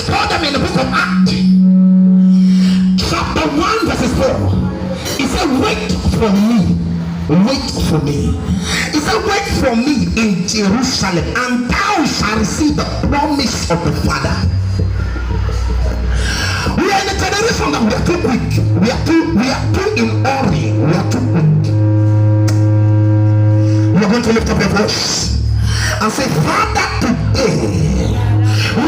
saw them in the book of Acts, chapter 1, verses 4. He said, wait for me. Wait for me. He said, wait for me in Jerusalem, and thou shalt receive the promise of the Father. We are in a generation that we are too quick. We are too in hurry. We are too quick. We are going to lift up your voice and say, Father, today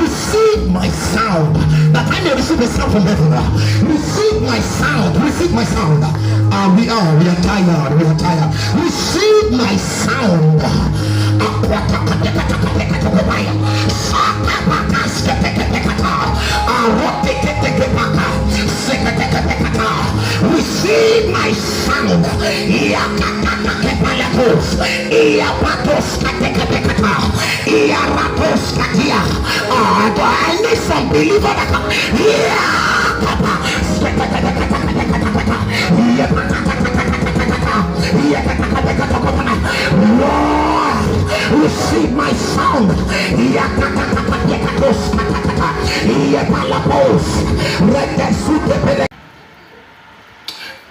receive my sound, that I may receive a sound from heaven. Receive my sound. Receive my sound. We are tired. We are tired. Receive my sound. Receive my sound. I need some believer that receive my sound.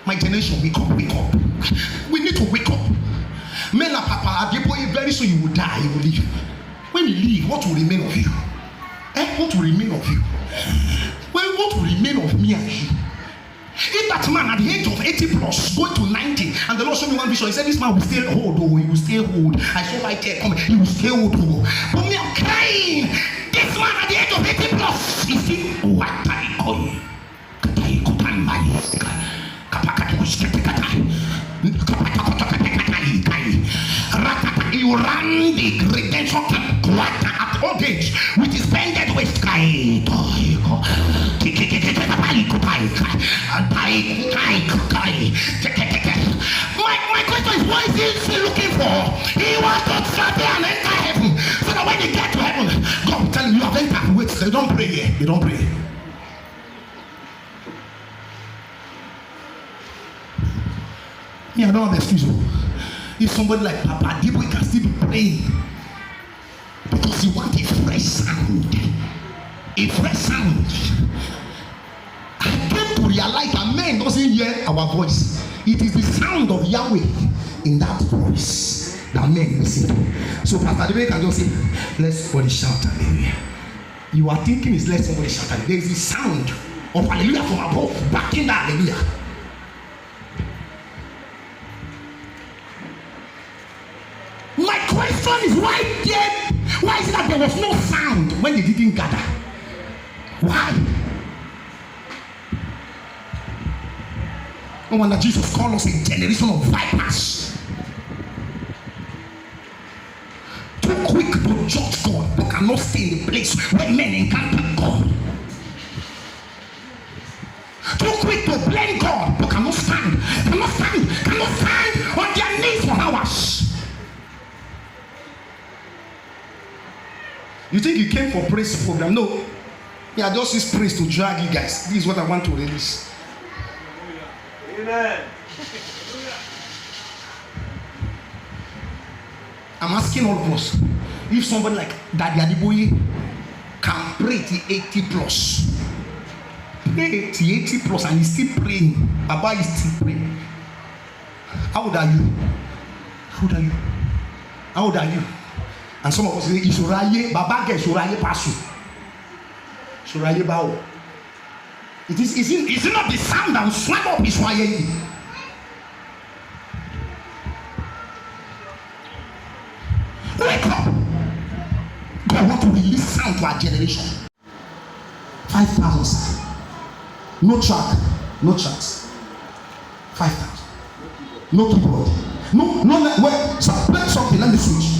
My generation, wake up, wake up. We need to wake up. Men are papa, very soon you will die, you will leave. When you leave, what will remain of you? What will remain of you? Well, what will remain of me and you? If that man at the age of 80 plus going to 90, and the Lord showed me one vision, he said, this man will stay old, oh, he will stay old. I saw right there coming, he will stay old, oh. But me, I'm crying. This man at the age of 80 plus, he said, what I call you? You ran the redemption at old age with his bended waist. My question is, what is he looking for? He wants to travel and enter heaven, so that when he get to heaven, God tell him you have entered. Wait, they don't pray here. They don't pray. Me, I don't have excuse. If somebody like Papa Debo can still be praying, because you want a fresh sound. A fresh sound. I came to realize that men doesn't hear our voice. It is the sound of Yahweh in that voice that men listen to. So Pastor Debo can just say, let somebody shout hallelujah. You are thinking it's let somebody shout hallelujah. There is the sound of hallelujah from above backing that hallelujah. My question is, why is it that there was no sound when they didn't gather? Why? No wonder Jesus called us a generation of vipers. Too quick to judge God, but cannot stay in the place where men encounter God. Too quick to blame God, but cannot stand on their knees for hours. You think you came for praise program? No. Yeah, just use praise to drag you guys. This is what I want to release. Amen. I'm asking all of us, if somebody like Daddy Adiboye can pray till 80 plus, pray till 80 plus and he's still praying, Baba is still praying. How old are you? How old are you? How old are you? And some of us say, Isoraye, Baba get Isoraye Pasu. Isoraye Bao. Is it not the sound that will swap up Isoraye? Wake up! God want to release sound to our generation. 5,000. No track, no tracks. 5,000. No keyboard. No, wait, so play something, let me switch.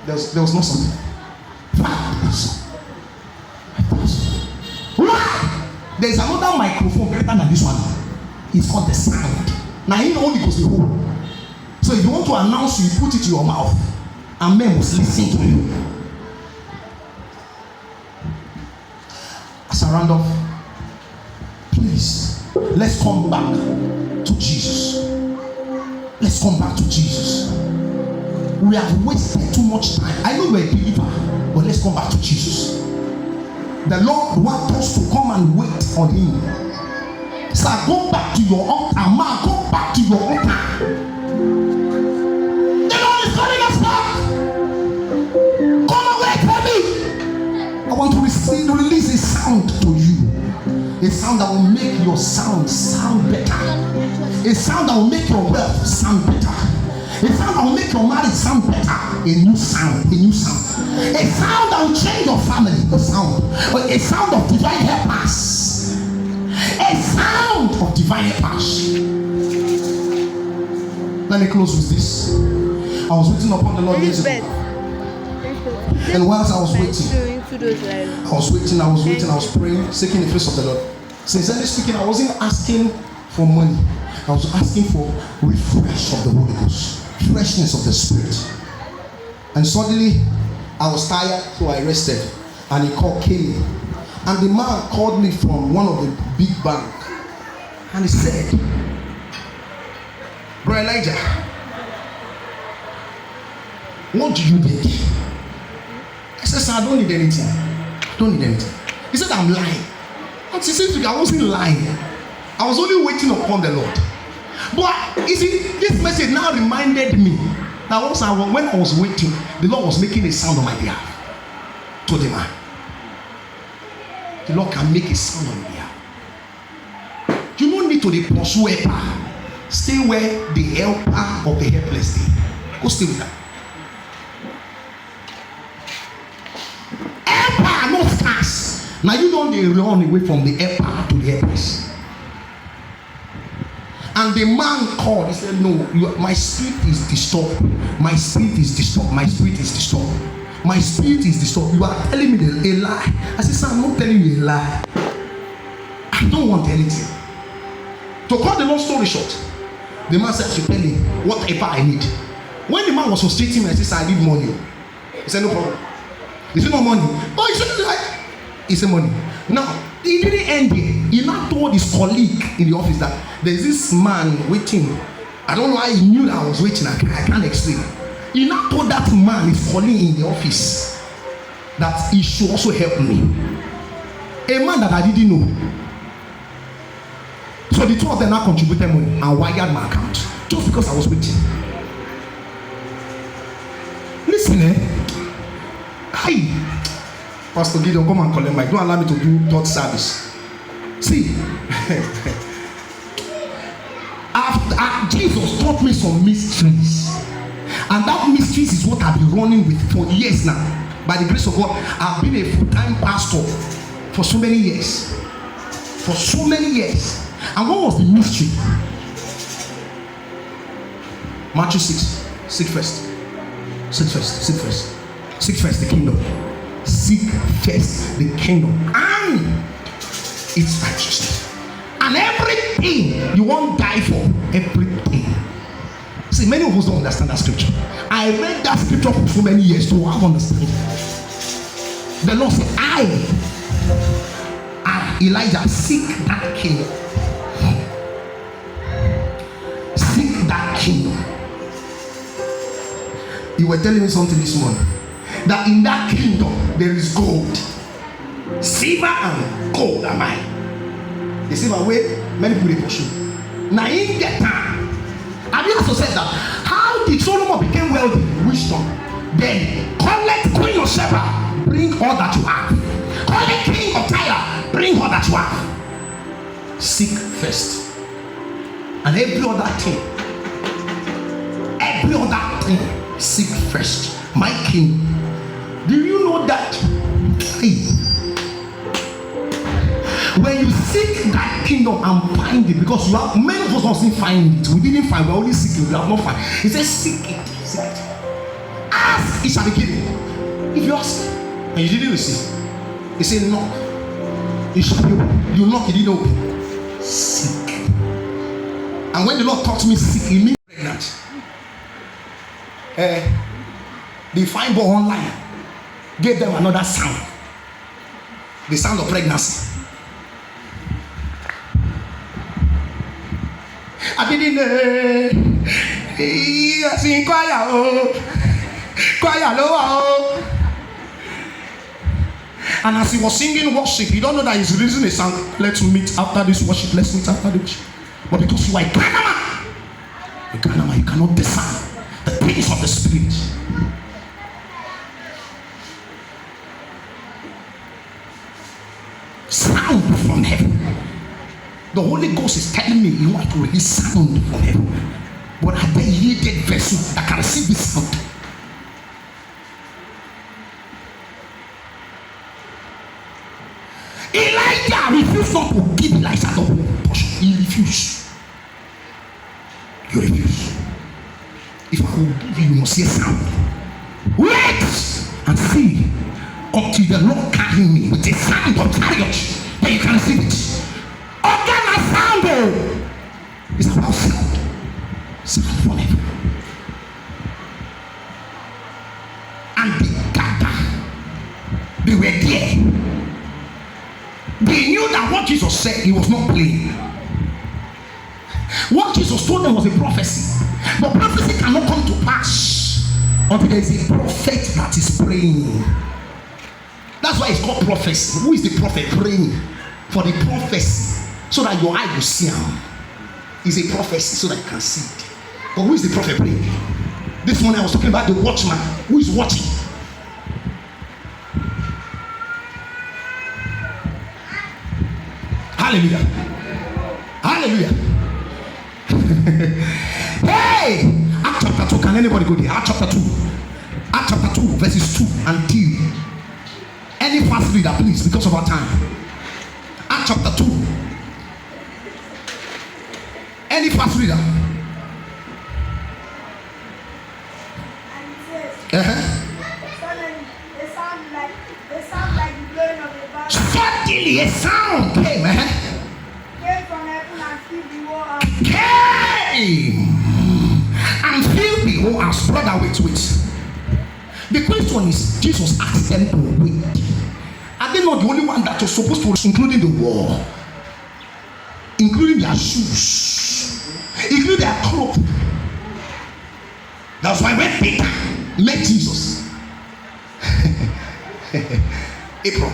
There was no something. 5,000. Why? There's another microphone better than this one. It's called the sound. Now he only goes the whole. So if you want to announce, you put it in your mouth, and men must listen to you. As a round off, please, let's come back to Jesus. Let's come back to Jesus. We have wasted too much time. I know we're a believer, but let's come back to Jesus. The Lord wants us to come and wait on him. So go back to your altar, man. Go back to your altar. The Lord is calling us back. Come and wait for me. I want to release a sound to you. A sound that will make your sound better. A sound that will make your wealth sound better. A sound that will make your marriage sound better. A new sound. A new sound. A sound that will change your family. A sound of divine helpers. A sound of divine helpers. Let me close with this. I was waiting upon the Lord years ago. And whilst I was waiting, I was praying, seeking the face of the Lord. Sincerely speaking, I wasn't asking for money. I was asking for refresh of the Holy Ghost, freshness of the Spirit. And suddenly, I was tired, so I rested. And he came. And the man called me from one of the big banks. And he said, Bro Elijah, what do you need? I said, sir, I don't need anything. He said, I'm lying. And he said, I wasn't lying. I was only waiting upon the Lord. But you see, this message now reminded me that when I was waiting, the Lord was making a sound on my behalf. To the man. The Lord can make a sound on your behalf. You don't need to pursue helper. Stay where the helper of the helpless is. Go stay with that. Helper, not fast. Now you don't run away from the helper to the helpless. And the man called. He said, no, my spirit is disturbed. My spirit is disturbed. My spirit is disturbed. My spirit is disturbed. You are telling me a lie. I said, sir, I'm not telling you a lie. I don't want anything. To cut the long story short, the man said, I should tell him whatever I need. When the man was frustrating me, I said, sir, I need money. He said, no problem. He said, no money. Oh, he said, like, he said, money. Now, he didn't end there. He now told his colleague in the office that there's this man waiting. I don't know how he knew that I was waiting. I can't explain. He now told that man, his colleague in the office, that he should also help me. A man that I didn't know. So the two of them now contributed money and wired my account just because I was waiting. Listen, hi, Pastor Gideon, come and collect my. Don't allow me to do third service. See, after Jesus taught me some mysteries, and that mysteries is what I've been running with for years now. By the grace of God, I've been a full-time pastor for so many years. And what was the mystery? Matthew 6. Seek first the kingdom. Seek first the kingdom and its righteousness. And everything you won't die for. Everything. See, many of us don't understand that scripture. I read that scripture for so many years, so I understand. The Lord said, I, Elijah, seek that kingdom. Seek that kingdom. You were telling me something this morning. That in that kingdom there is gold. Silver and gold am I. The silver way many people pursue. Now in that time, have you also said that? How did Solomon become wealthy? Wisdom. Then collect Queen of Sheba, bring all that you have. Collect King of Tyre, bring all that you have. Seek first. And every other thing, seek first. My king. Do you know that? Hey, when you seek that kingdom and find it, because you have many of us didn't find it. We didn't find, we're only seeking, we have not found. He says, seek it. Ask, it shall be given. If you ask and you didn't receive, he said, knock, it shall be open. You knock, it didn't open. Seek. And when the Lord taught me seek, he means pregnant. The fine boy online gave them another sound. The sound of pregnancy. I didn't know. I sing choir low. And as he was singing worship, you don't know that he's releasing a song. Let's meet after this worship. Let's meet after the worship. But because you are a carnal man, you cannot discern the things of the spirit. Sound from heaven. The Holy Ghost is telling me you want to release sound from heaven. But are there yielded vessels that can receive this sound? Elijah refused not to give Elisha the whole portion. He refused. You refuse. If I will give you, you must hear sound. Wait and see until the Lord carry me with a sound of chariot, then you can receive it. Organ sound. It's about sound. Sound from heaven. And they gathered. They were there. They knew that what Jesus said, he was not playing. What Jesus told them was a prophecy. But prophecy cannot come to pass until there is a prophet that is praying. That's why it's called prophecy. Who is the prophet praying? For the prophecy, so that your eye will see him. Is a prophecy so that you can see it. But who is the prophet praying? This morning I was talking about the watchman who is watching. Hallelujah. Hallelujah. Hey! Acts chapter 2. Can anybody go there? Acts chapter 2. Acts chapter 2, verses 2 and 3. Any fast reader, please, because of our time. Acts chapter 2. Any fast reader? Suddenly a sound came. Came from heaven and filled the whole house. Came and filled the whole house. Brother, wait. The question is, Jesus asked them to wait. Are they not the only one that was supposed to, including the wall, including their shoes, including their clothes? That's why when Peter met Jesus, April.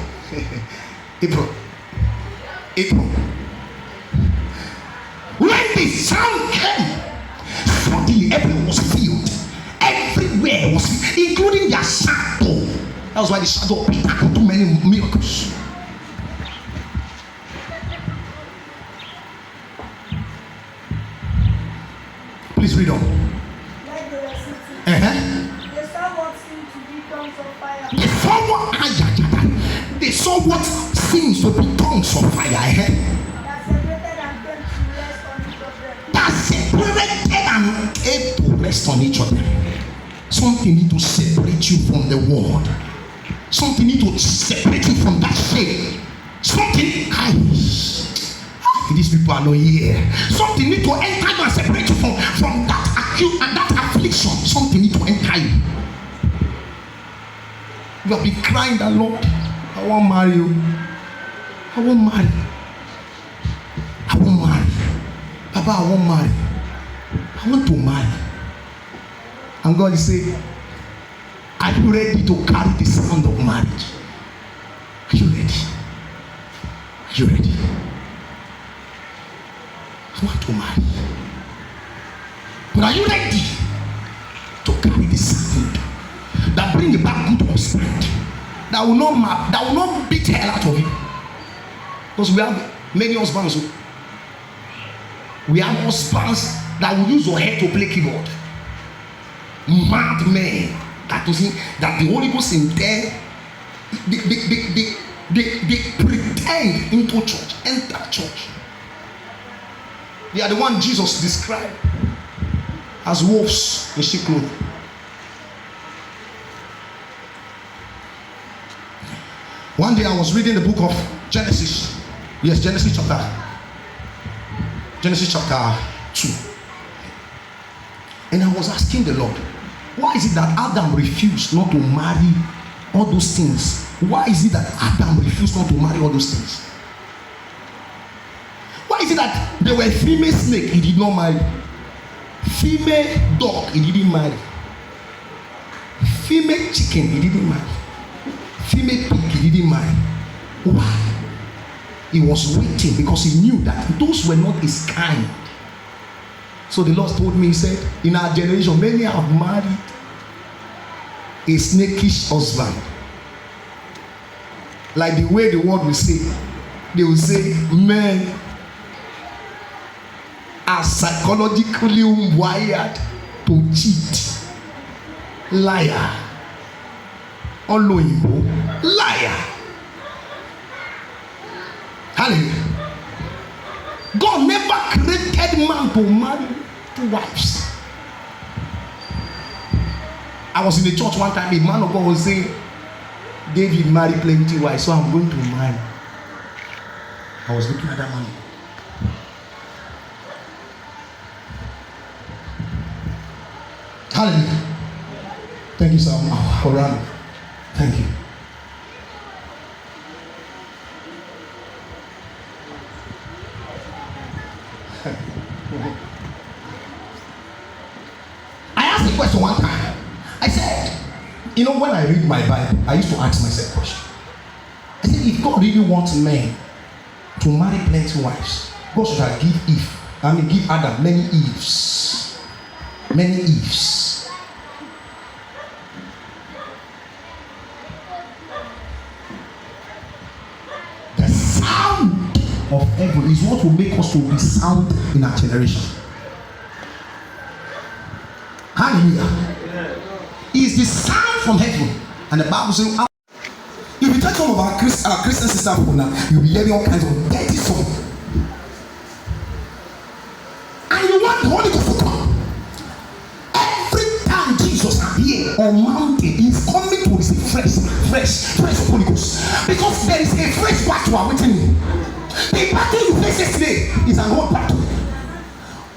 When the sound came, suddenly everyone was filled. Everywhere was filled, including their shadow. That was why the shadow of Peter could do many miracles. Please read on. Like they were sitting, they saw what seemed to be tongues of fire. They saw what seems to be tongues of fire. That separated and came to rest on each of them. That separated and came to rest on each other. Something need to separate you from the world. Something need to separate you from that shame. Something, these people are not here. Something need to enter you and separate you from that acute and that affliction. Something need to enter you. You have been crying that, Lord, I won't marry you. I won't marry. Papa, I won't marry. I want to marry. And God is saying, are you ready to carry the sound of marriage? Are you ready? Are you ready? I want to marry. But are you ready to carry the sound that bring you back good husband? That will not beat hell out of you. Because we have many husbands. We have husbands that will use your head to play keyboard. Mad men that the Holy Ghost in there, they pretend into church, enter church. They are the one Jesus described as wolves in sheep clothing. One day I was reading the book of Genesis. Yes, Genesis chapter 2. And I was asking the Lord, why is it that Adam refused not to marry all those things? Why is it that Adam refused not to marry all those things? Why is it that there were female snake, he did not marry? Female dog, he didn't marry. Female chicken, he didn't marry. female pig he didn't mind. Why? He was waiting because he knew that those were not his kind. So the Lord told me, he said, in our generation, many have married a snakish husband. Like the way the world will say, they will say, men are psychologically wired to cheat. Liar. Oloyinbo. Liar. Hallelujah. God never created man to marry 2 wives. I was in the church one time, a man of God was saying, David married plenty wives, so I'm going to marry. I was looking at that man. Hallelujah. Thank you, sir. Around. Thank you. I asked a question one time. I said, you know, when I read my Bible, I used to ask myself a question. I said, if God really wants men to marry plenty wives, God should have give Adam many Eves. Many Eves. The sound of heaven is what will make us to be sound in our generation. Hallelujah. Is the sound from heaven. And the Bible says, if you take some of our Christian sisters now, you'll be hearing all kinds of dirty songs. And you want the Holy Ghost to come. Every time Jesus appears on mountain, he's coming to receive fresh Holy Ghost. Because there is a fresh battle awaiting you. The battle you face yesterday is an old battle.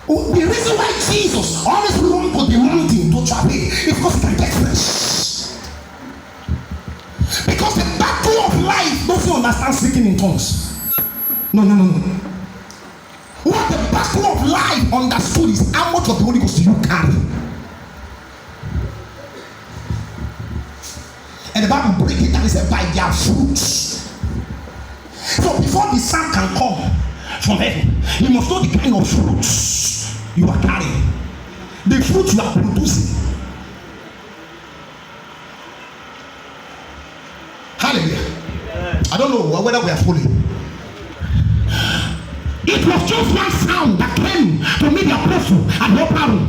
The reason why Jesus always wants to the mountain to travel is because he can get fresh. Because the battle of life doesn't understand speaking in tongues. No. What the battle of life understood is how much of the Holy Ghost do you carry. And the Bible breaks it down and says, by their fruits. So before the sun can come from heaven, you must know the kind of fruits you are carrying, the fruit you are producing. Hallelujah. I don't know whether we are following. It was just one sound that came to meet the apostle at the upper room,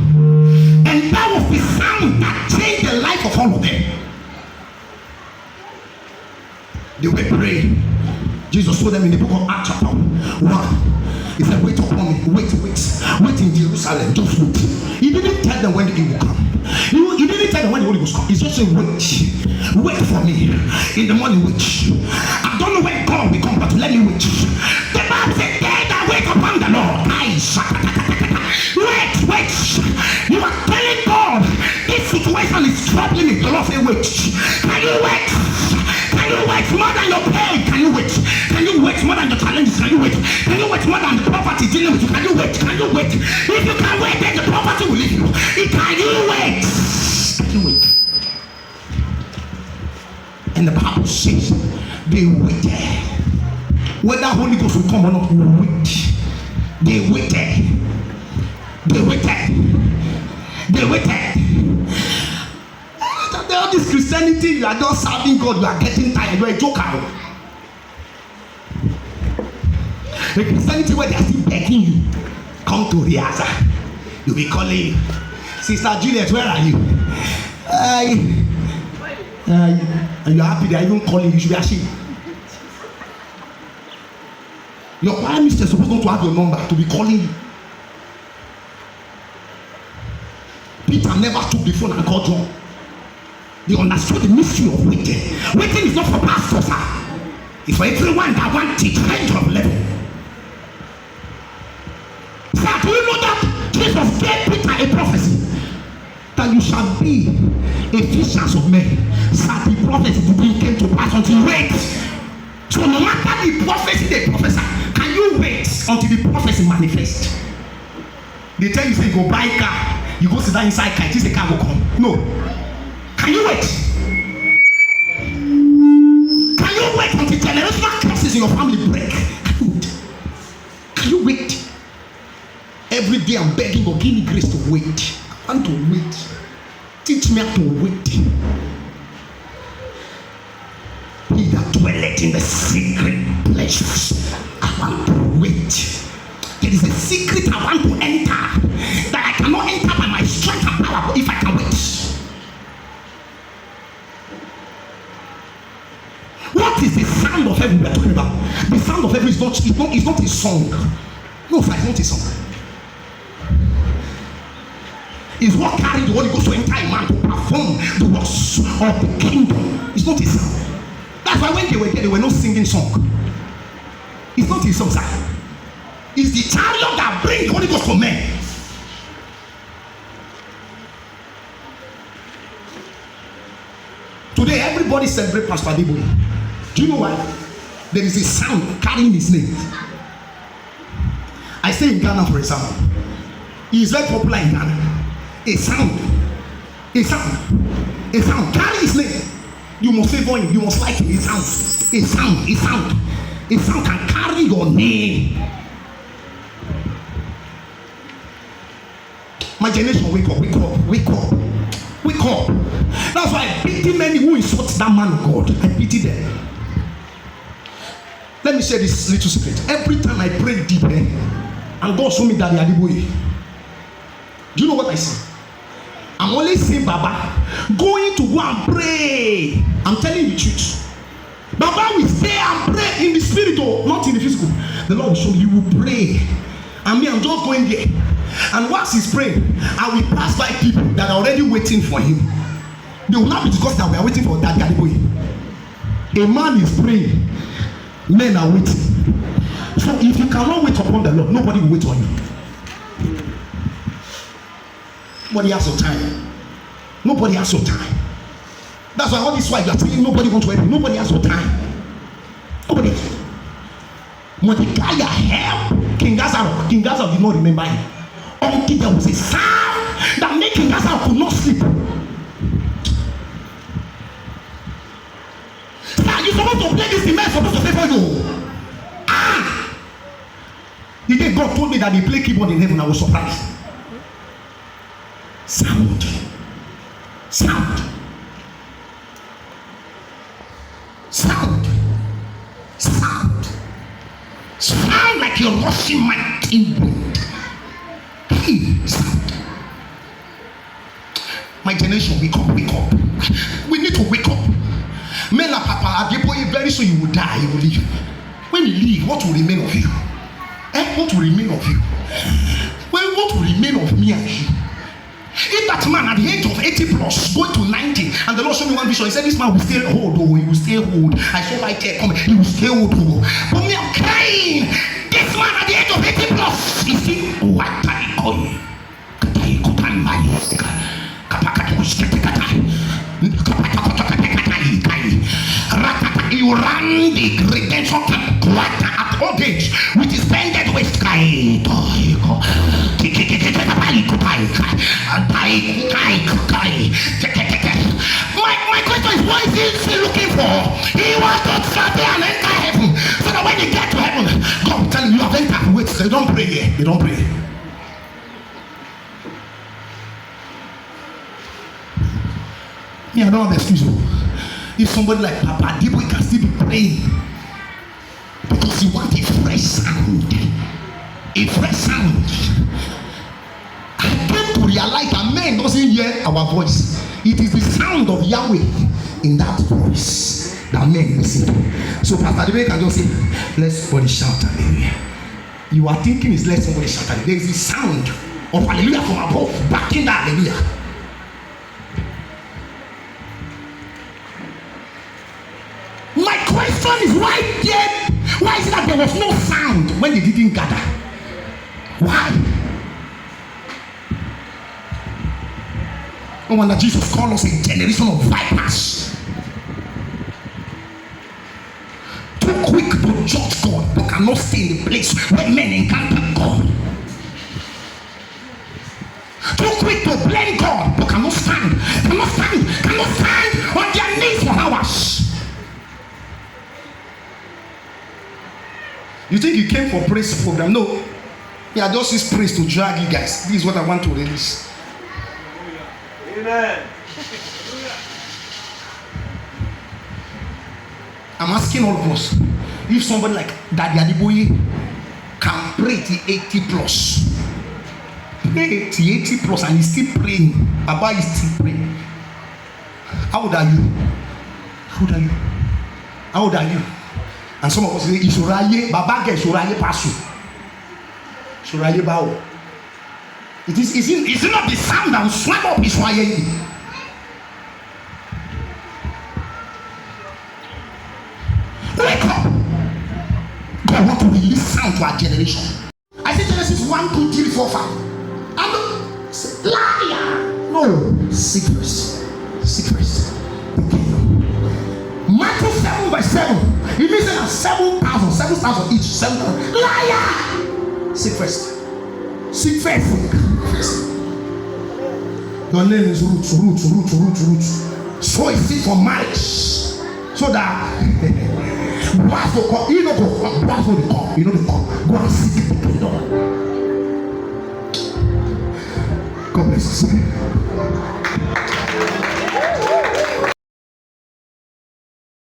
and that was the sound that changed the life of all of them. They were praying. Jesus told them in the book of Acts chapter 1. He said, wait upon me, wait in Jerusalem, just wait. He didn't tell them when the day will come. He didn't tell them when the Holy Ghost comes. He just said, wait for me. In the morning, wait. I don't know when God will come, but let me wait. The Bible said, they that wait upon the Lord, wait. You are telling God, this situation is troubling me. The Lord say, wait. Can you wait? Can you wait more than your pain? Can you wait? Can you wait more than the challenges? Can you wait? Can you wait more than the property dealing with you? Can you wait? Can you wait? If you can wait, then the property will leave you. Can you wait? Can you wait? And the Bible says they waited. Whether Holy Ghost will come or not, will wait. They waited. All this Christianity, you are just serving God, you are getting tired, you are a joker. The Christianity where they are still begging you, come to Riaza. You'll be calling, Sister Juliet, where are you? And you're happy they are even calling you, should be ashamed. Your prime minister is supposed not to have your number to be calling you. Peter never took the phone and called John. They understood the mystery of waiting. Waiting is not for pastors, sir. It's for everyone that wants it, kind of level. Sir, do you know that Jesus gave Peter a prophecy? That you shall be a fishers of men. Sir, the prophecy didn't come to pass until you wait. So no matter the prophecy they prophesy, can you wait until the prophecy manifests? They tell you, say, go buy a car. You go sit down inside car, this the car will come. No. Can you wait? wait until generational curses in your family break? Can you wait? Every day I'm begging God, give me grace to wait. I want to wait. Teach me how to wait. He that dwelleth in the secret place, I want to wait. There is a secret I want to enter that I cannot enter by my strength and power if I can wait. What is the sound of heaven we are talking about? The sound of heaven is not a song. No, it's not a song. It's what carried the Holy Ghost to enter a man to perform the works of the kingdom. It's not a song. That's why when they were there, they were not singing song. It's not a song, sir. It's the chariot that brings the Holy Ghost to men. Today, everybody celebrates Pastor Adeboye. Do you know why? There is a sound carrying his name. I stay in Ghana, for example. He is very popular in Ghana. A sound carry his name. You must favor him, you must like him. A sound can carry your name. My generation, wake up. That's why I pity many who insult that man of God. I pity them. Let me share this little secret. Every time I pray deep, and God show me Daddy Adeboye, do you know what I see? I'm only seeing Baba going to go and pray. I'm telling you the truth. Baba will stay and pray in the spirit, or not in the physical. The Lord will show you will pray. And me, I'm just going there. And whilst he's praying, I will pass by people that are already waiting for him. They will not be discussed that we are waiting for Daddy Adeboye. A man is praying, men are waiting. So if you cannot wait upon the Lord, nobody will wait on you. Nobody has your time. Nobody has your time. That's why all this while you are saying nobody wants to wait. Nobody has your time. Nobody has. When the guy helped King Gaza did not remember him until there was a sound that made King Gaza could not sleep. Sir, you're supposed to play this, the man is supposed to play for you. The day God told me that they play keyboard in heaven, I was surprised. Sound like a rushing mighty wind. Sound. My generation, wake up. We need to wake up. Men like Papa Adeboye, very soon you will die, you will leave. When you leave, what will remain of you? What will remain of you? Well, what will remain of me and you? If that man at the age of 80 plus going to 90, and the Lord showed me one vision, he said this man will stay old, he will stay old. I saw my hair coming, he will stay old. But me, I'm crying. This man at the age of 80 plus, you see, you ran the redemption at old age with his bended waist. My question is, what is he looking for? He wants to travel and enter heaven, so that when you get to heaven, God will tell you have entered. Wait, they don't pray here. They don't pray. Me, I don't have excuse. If somebody like Papa Adeboye can still be praying, because he wants a fresh sound. A fresh sound. I came to realize that man doesn't hear our voice. It is the sound of Yahweh in that voice that men listen to. So Pastor Adeboye can just say, let somebody shout hallelujah. You are thinking is let somebody shout hallelujah. There is the sound of hallelujah from above, backing that hallelujah. My question is, why is it that there was no sound when they didn't gather? Why? No wonder Jesus called us a generation of vipers. Too quick to judge God, but cannot stay in the place where men encounter God. Too quick to blame God, but cannot stand on their knees for hours. You think you came for praise program? No. Yeah, just use praise to drag you guys. This is what I want to release. Amen. I'm asking all of us, if somebody like Daddy Adiboye can pray till 80 plus, pray till 80 plus and he's still praying, Baba is still praying. How old are you? How old are you? How old are you? And some of us say, Isuraye, Baba get Isuraye pasu. Isuraye bao. Is it not the sound that will swam up Isuraye? Wake up! God want to release sound to our generation. I say Genesis 1, 2, 3, 4, 5. And liar! No, seek first. Seek first. Matthew 7 by 7. It means that 7,000 each. 7,000. Liar! Seek first. Seek first. Your name is Root. So is it for marriage. So that wife will come, you know, wife will come, you know, they come. Go and seek the kingdom. God bless you.